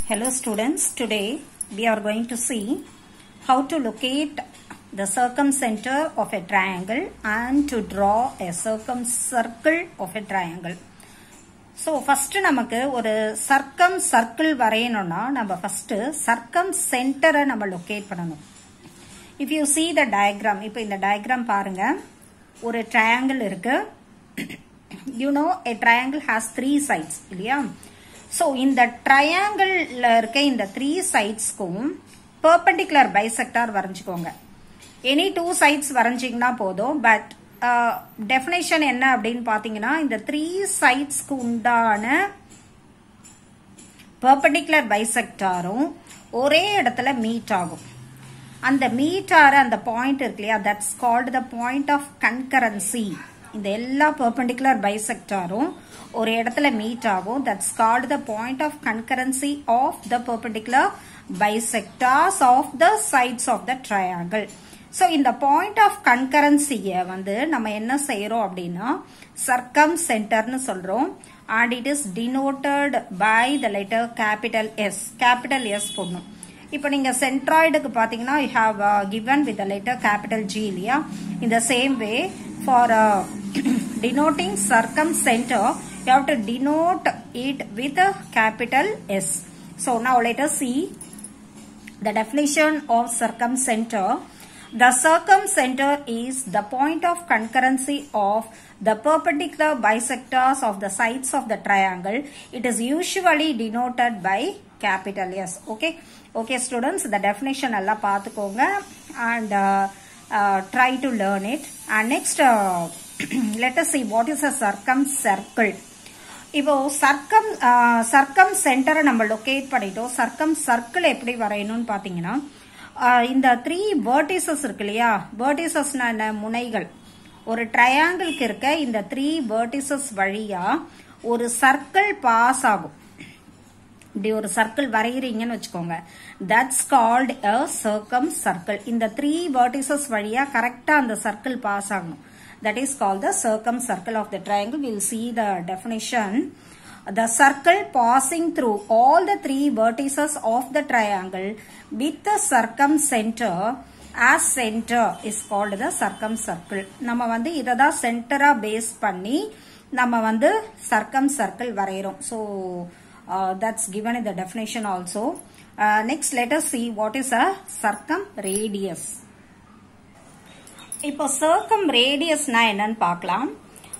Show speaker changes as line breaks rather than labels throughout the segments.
Hello students, today we are going to see how to locate the circumcenter of a triangle and to draw a circumcircle of a triangle. So first நமக்கு ஒரு circle வரையணும்னா நம்ம first circumcenter நம்ம locate பண்ணணும். If you see the diagram, இப்போ இந்த diagram பாருங்க, ஒரு triangle இருக்கு. You know a triangle has three sides இல்லையா? So in the triangle இருக்க இந்த three sides க்கும் perpendicular bisector வரைஞ்சுக்கோங்க. Any two sides வரைஞ்சிங்கன்னா போதும், but definition என்ன அப்படின்னு பாத்தீங்கன்னா இந்த three sides க்கு உண்டான perpendicular bisectorம் ஒரே இடத்துல meet ஆகும். அந்த meet ஆற அந்த point இருக்கு இல்லையா, that's called the point of concurrency. இந்த எல்லா perpendicular bisectorம் ஒரு இடத்துல meet ஆகும், that's called the point of concurrency of the perpendicular bisectors of the sides of the triangle. So இந்த point of concurrency வந்து நம்ம என்ன செய்யறோம் அப்படின்னா circumcenter னு சொல்றோம், and it is denoted by the letter capital S. capital S போடணும். இப்போ நீங்க centroidக்கு பாத்தீங்கன்னா you have given with the letter capital G இல்லையா? In the same way for denoting circumcenter you have to denote it with a capital S. So now let us see the definition of circumcenter. The circumcenter is the point of concurrency of the perpendicular bisectors of the sides of the triangle. It is usually denoted by capital S. Okay students, the definition alla paathukonga and try to learn it. And next let us see what is a circumcircle. இப்போ circumcenter நம்ம locate பண்ணிட்டோம். circumcircle எப்படி வரையணும்னு பாத்தீங்கன்னா இந்த three vertices இருக்கு இல்லையா, verticesனா என்ன, முனைகள். ஒரு ட்ரையாங்கிள்க்கு இருக்க இந்த த்ரீ vertices வழியா ஒரு சர்க்கிள் பாஸ் ஆகும். இப்படி ஒரு சர்க்கிள் வரையறீங்கன்னு வச்சுக்கோங்க, that's called a circumcircle. இந்த த்ரீ vertices வழியா கரெக்டா அந்த சர்க்கிள் பாஸ் ஆகணும், that is called the circumcircle of the triangle. We will see the definition. The circle passing through all the three vertices of the triangle with the circumcenter as center is called the circumcircle. நம்ம வந்து இததான் சென்டரா base பண்ணி நம்ம வந்து circumcircle வரையறோம். So that's given in the definition also. Next let us see what is a circumradius. இப்போ circumradiusனா என்னன்னு பார்க்கலாம்.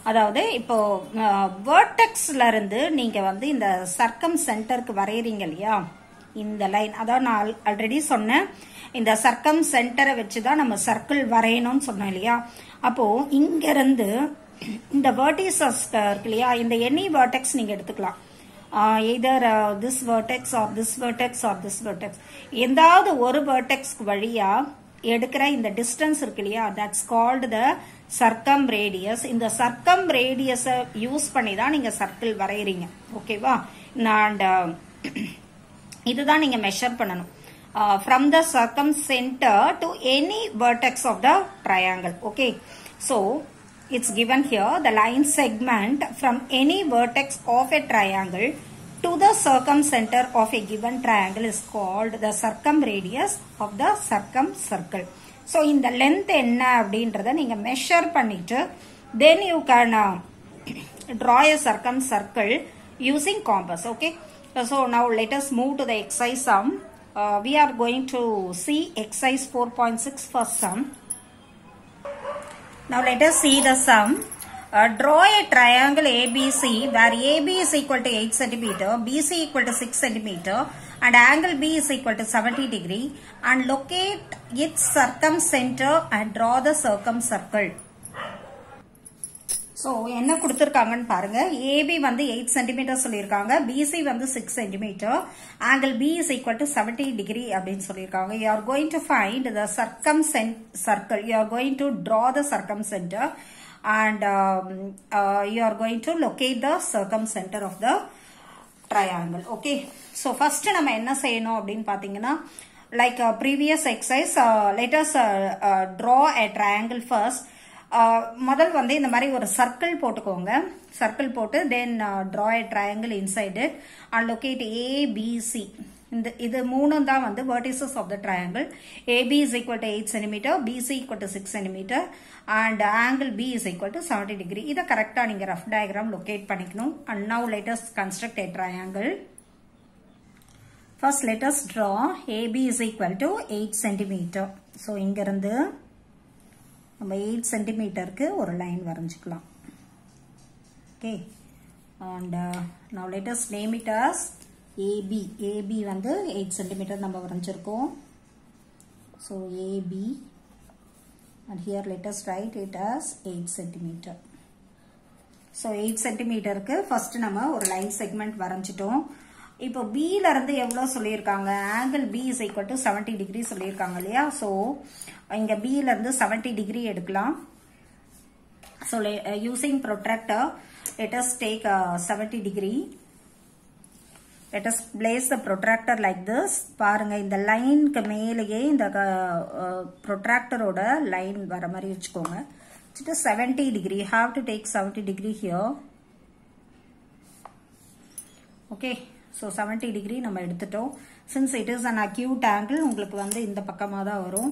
அதாவது இப்போ vertexல இருந்து நீங்க வந்து இந்த circumcenterக்கு வரையறீங்க இல்லையா, இந்த லைன், அதாவது நான் ஆல்ரெடி சொன்னேன் இந்த circumcenter வச்சுதான் நம்ம சர்க்கிள் வரையணும்னு சொன்னோம் இல்லையா. அப்போ இங்க இருந்து இந்த vertices இருக்கு இல்லையா, இந்த any vertex நீங்க எடுத்துக்கலாம், either this vertex or this vertex or this vertex, எந்தாவது ஒரு vertex வழியா எடுக்கிற இந்த டிஸ்டன்ஸ் இருக்கு இல்லையா, that's called the circumradius. இந்த circumradius யூஸ் பண்ணி தான் நீங்க சர்க்கிள் வரையறீங்க. ஓகேவா? and இதுதான் நீங்க மெஷர் பண்ணணும் from the circumcenter to any vertex of the triangle. Okay, so it's given here the line segment from any vertex of a triangle to the circumcenter of a given triangle is called the circumradius of the circumcircle. So in the length என்ன அப்படின்றத நீங்க measure பண்ணிட்டு then you can draw a circumcircle using compass. Okay, so now let us move to the exercise sum. We are going to see exercise 4.6 first sum. Now let us see the sum. Draw a triangle ABC where AB is equal to 8 cm, BC equal to 6 cm and angle B is equal to 70 degree and locate its circumcenter and draw the circumcircle. So என்ன கொடுத்திருக்காங்கன்னு பாருங்க, AB வந்து 8 cm சொல்லியிருக்காங்க, BC வந்து 6 cm, angle B is equal to 70 degree அப்படின்னு சொல்லியிருக்காங்க. You are going to find the circumcircle, you are going to draw the circumcenter and you are going to locate the circumcenter of the triangle. Okay, so first நம்ம என்ன செய்யணும் அப்படின்னு பாத்தீங்கன்னா like previous exercise, let us draw a triangle first. முதல் வந்து இந்த மாதிரி ஒரு சர்க்கிள் போட்டுக்கோங்க, சர்க்கிள் போட்டு then draw a triangle inside it and locate A, B, C. இது மூணும் தான் வந்து vertices of the triangle. AB is equal to 8 cm, BC equal to 6 cm and angle B is equal to 70 degree. இத கரெக்டா நீங்க rough diagram locate பண்ணிக்கணும். And now let us construct a triangle. First let us draw AB is equal to 8 cm. So இங்க இருந்து நம்ம 8 cm க்கு ஒரு line வரைஞ்சிக்கலாம். Okay. And now let us name it as AB. AB வந்து 8 cm நம்ம வரைஞ்சிருக்கோம். So AB and here let us write it as 8 cm. So 8 cm க்கு first நம்ம ஒரு line segment வரைஞ்சிட்டோம். இப்போ B ல இருந்து எவ்வளவு சொல்லியிருக்காங்க? angle B is equal to 70 degree சொல்லியிருக்காங்க இல்லையா? So இங்க B ல இருந்து 70 degree எடுக்கலாம். So using protractor let us take 70 degree. Let us place the protractor like this. பாருங்க இந்த லைனுக்கு மேலேயே இந்த protractor ஓட லைன் வர மாதிரி வச்சுக்கோங்க. It is 70 degree. You have to take 70 degree here. Okay. So 70 degree நம்ம எடுத்துட்டோம். Since it is an acute angle உங்களுக்கு வந்து இந்த பக்கமா தான் வரும்.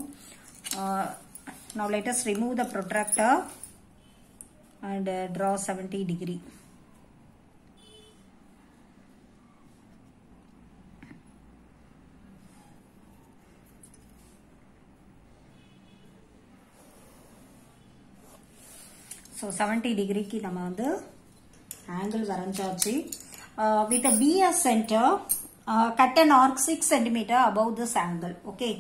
Now let us remove the protractor and draw 70 degree. So 70 degree க்கு நம்ம வந்து angle வரைஞ்சாச்சு. With a B as center, cut an arc 6 cm above this angle. Okay.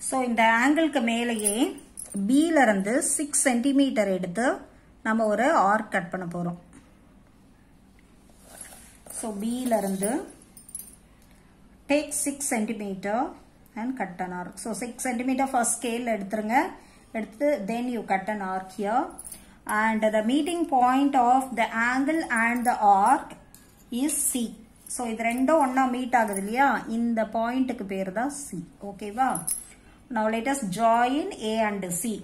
So இந்த ஆங்கிள்க்கு மேலேயே B ல இருந்து 6 cm எடுத்து நம்ம ஒரு arc கட் பண்ண போறோம். So B ல இருந்து take 6 cm and cut an arc. So 6 cm first scale எடுத்துருங்க. Then you cut an arc here and the meeting point of the angle and the arc is C. So இது ரெண்டும் ஒண்ணா meet ஆகுது இல்லையா? இந்த பாயிண்ட்க்கு பேர் தான் C. ஓகேவா? Now let us join A and C.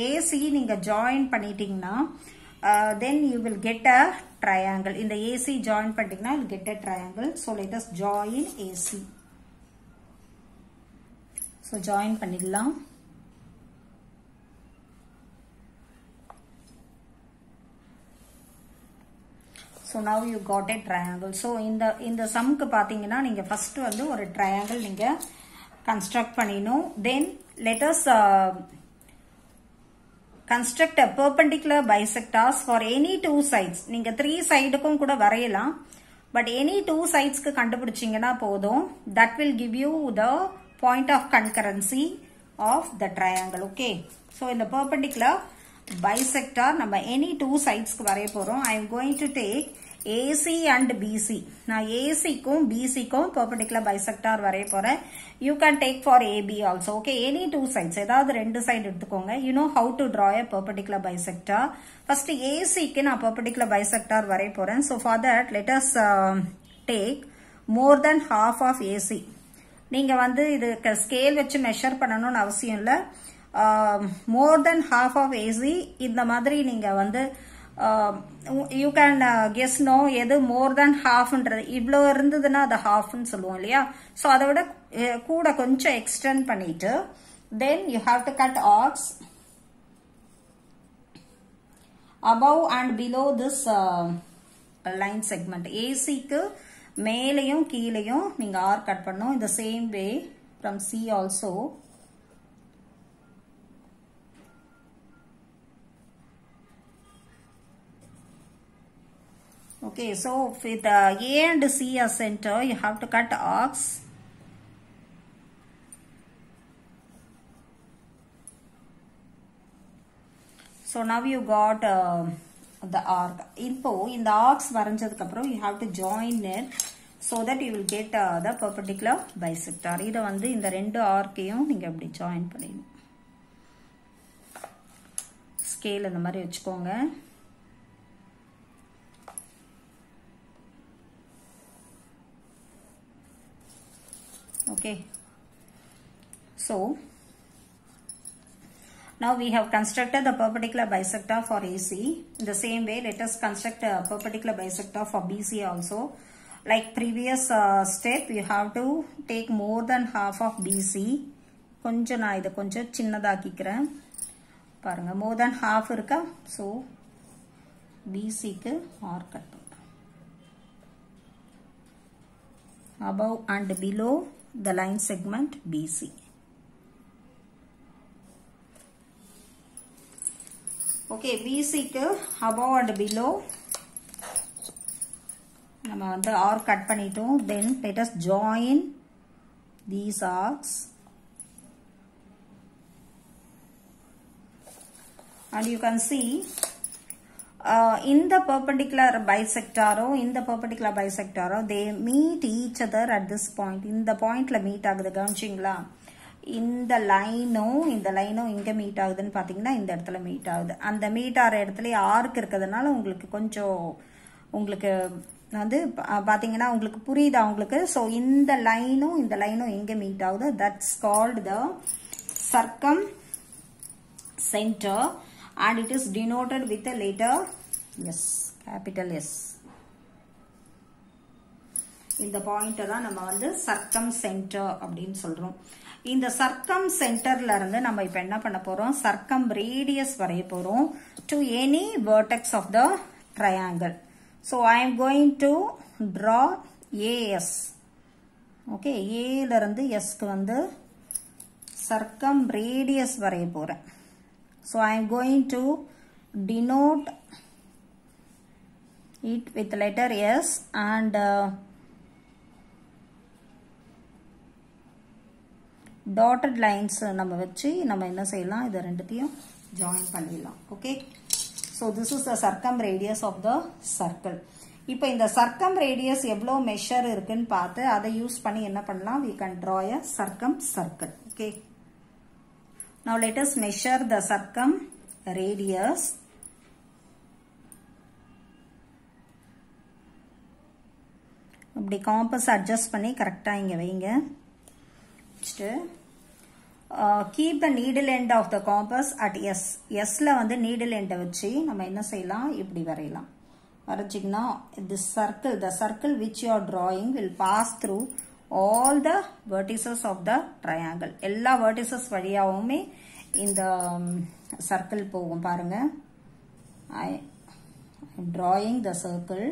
AC நீங்க join பண்ணிட்டீங்கன்னா then you will get a triangle. இந்த AC join பண்ணிட்டீங்கன்னா you will get a triangle. So let us join AC. So join பண்ணிடலாம். So now you got a triangle. So இந்த சம்க்கு பாத்தீங்கன்னா நீங்க first வந்து ஒரு triangle நீங்க construct பண்ணினோம். Then let us construct a perpendicular bisectors for any two sides. நீங்க 3 sideக்கும் கூட வரையலாம். But any two sidesக்கு கண்டுபிடிச்சீங்கன்னா போதும். That will give you the point of concurrency of the triangle. Okay. So in the perpendicular bisector நம்ம any two sidesக்கு வரைய போறோம். I am going to take AC and BC. நான் AC க்கும் BC க்கும் perpendicular bisector வரைய போறேன். You can take for AB also. Okay. Any two sides. ஏதாவது ரெண்டு side எடுத்துக்கோங்க. You know how to draw a perpendicular bisector. First AC க்கு நான் perpendicular bisector வரைய போறேன். So for that let us take more than half of AC. நீங்க வந்து இது ஸ்கேல் வச்சு மெஷர் பண்ணணும்னு அவசியம் இல்ல. more than half of AC இந்த மாதிரி நீங்க வந்து you can guess no எது more than halfன்றது இவ்ளோ இருந்ததுன்னா அது halfன்னு சொல்லுவோம் இல்லையா? சோ அதை விட கூட கொஞ்சம் extend பண்ணிட்டு then you have to cut arcs above and below this line segment. AC க்கு மேலையும் கீழையும் நீங்க arc கட் பண்ணனும். இந்த same way from C also. Okay, so with A and C as center, you have to cut arcs. So now you got the arc. இப்போ இந்த arcs வரைஞ்சதுக்கு அப்புறம் you have to join it so that you will get the perpendicular bisector. இத வந்து இந்த ரெண்டு arcயையும் நீங்க அப்படி join பண்ணிடணும். ஸ்கேல் இந்த மாதிரி வச்சுக்கோங்க. Okay. So Now we have constructed the perpendicular bisector for AC. In the same way, let us construct a perpendicular bisector for BC also. Like previous step, you have to take more than half of BC. கொஞ்சம் நான் இதை கொஞ்சம் சின்னதாக்கிக்கிறேன். பாருங்க, more than half இருக்கா? So, BC க்கு R cut பண்ணுறேன். Above and below the line segment BC. Okay, BC க்கு above and below நம்ம வந்து R cut பண்ணிட்டோம். Then let us join these arcs. And you can see in the perpendicular bisector, they meet each other at this point. In the point la meet ஆகுது, கவனிச்சிங்களா? இந்த லைனும் இங்க meet ஆகுதுன்னு பாத்தீங்கன்னா இந்த இடத்துல மீட் ஆகுது. அந்த மீட் ஆகிற இடத்துல ஆர்க் இருக்கிறதுனால உங்களுக்கு கொஞ்சம் உங்களுக்கு வந்து பாத்தீங்கன்னா உங்களுக்கு புரியுதா உங்களுக்கு? ஸோ இந்த லைனும் எங்க மீட் ஆகுது? That's called the Sargam centre and it is denoted with a letter S, capital S. இந்த பாயிண்ட் தான் நம்ம வந்து சர்க்கம் சென்டர் அப்படின்னு சொல்றோம். இந்த சர்க்கம் சென்டர்ல இருந்து நம்ம இப்ப என்ன பண்ண போறோம்? சர்க்கம் ரேடியஸ் வரைய போறோம் to any vertex of the triangle. So I am going to draw AS. Okay, A ல இருந்து S க்கு வந்து சர்க்கம் ரேடியஸ் வரைய போறேன். So I am going to denote it with letter S and dotted lines நம்ம வச்சு நம்ம என்ன செய்யலாம்? இத ரெண்டுத்தையும் ஜாயின் பண்ணிடலாம். Okay, so this is the circumradius of the circle. இப்போ இந்த circumradius எவ்வளோ மெஷர் இருக்குன்னு பார்த்து அதை யூஸ் பண்ணி என்ன பண்ணலாம்? We can draw a circle. Okay, now let us measure the circumradius. இப்படி காம்பஸ் அட்ஜஸ்ட் பண்ணி கரெக்டா இங்க வைங்க. Keep the needle end of the compass at S. S ல வந்து needle end வச்சு நம்ம என்ன செய்யலாம்? இப்படி வரையலாம். வரைச்சிங்கன்னா this circle, the circle which you are drawing will pass through all the vertices of the triangle. எல்லா vertices வழியாவுமே இந்த circle போகும். பாருங்க, I am drawing the circle.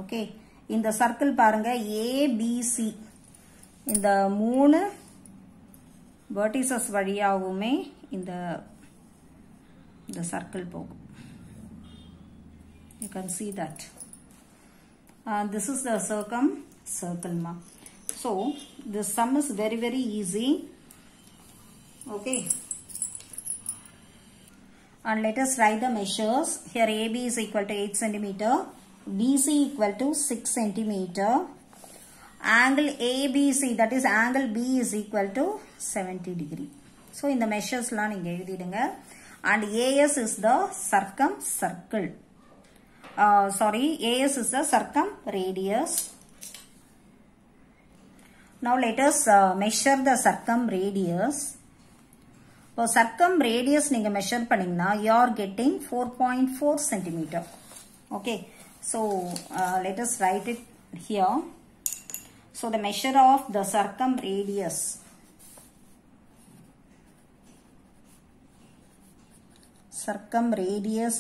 Okay, இந்த circle பாருங்க ABC, இந்த மூணு vertices வழியாவுமே இந்த circle போகும். You can see that. This is the circle ma. So this sum is very easy. Okay, and let us write the measures. Here AB is equal to 8 cm, BC equal to 6 cm, angle ABC, that is angle B, is equal to 70 degree. So in the measures la neenga eludidunga. And AS is the circle. AS is the circumradius. Now let us measure the circumradius. For circumradius நீங்க measure பண்ணீங்கன்னா you are getting 4.4 cm. Okay, so let us write it here. So the measure of the circumradius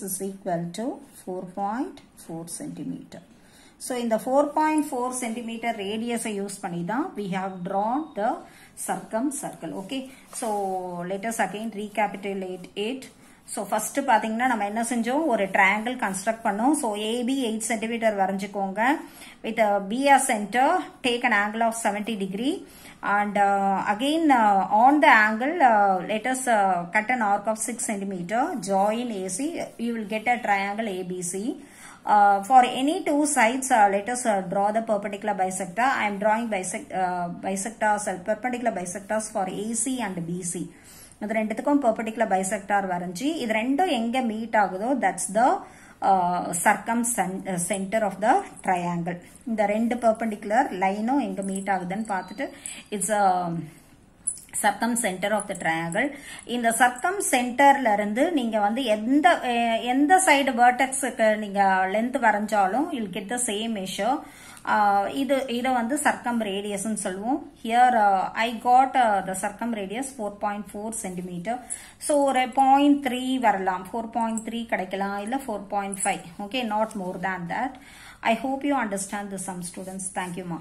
is equal to 4.4 centimeter. So in the 4.4 centimeter radius use பண்ணி தான் we have drawn the circle. Okay, so let us again recapitulate it. So first பாத்தீங்கன்னா நம்ம என்ன செஞ்சோம்? ஒரு triangle construct பண்ணோம். So AB 8 cm வரைஞ்சுக்கோங்க. With B as center, take an angle of 70 degree. And again on the angle, let us cut an arc of 6 cm. Join AC. You will get a triangle ABC. For any two sides, let us draw the perpendicular bisector. I am drawing perpendicular bisectors for AC and BC. இது ரெண்டுத்துக்கும் perpendicular bisector வரைஞ்சி இது ரெண்டும் எங்க meet ஆகுதோ that's the circumcenter of the triangle. இந்த ரெண்டு perpendicular லைனும் எங்க மீட் ஆகுதுன்னு பார்த்துட்டு it's a circumcenter of the triangle. இந்த circumcenterல இருந்து நீங்க வந்து எந்த சைடு vertexக்கு நீங்க length வரைஞ்சாலும் you'll get the same measure. இத வந்து circum radius ன்னு சொல்லுவோம். Here I got the circum radius 4.4 cm. So ஒரு 0.3 வரலாம், 4.3 கிடைக்கலாம், இல்ல 4.5. Okay, not more than that. I hope you understand this, some students. Thank you, ma.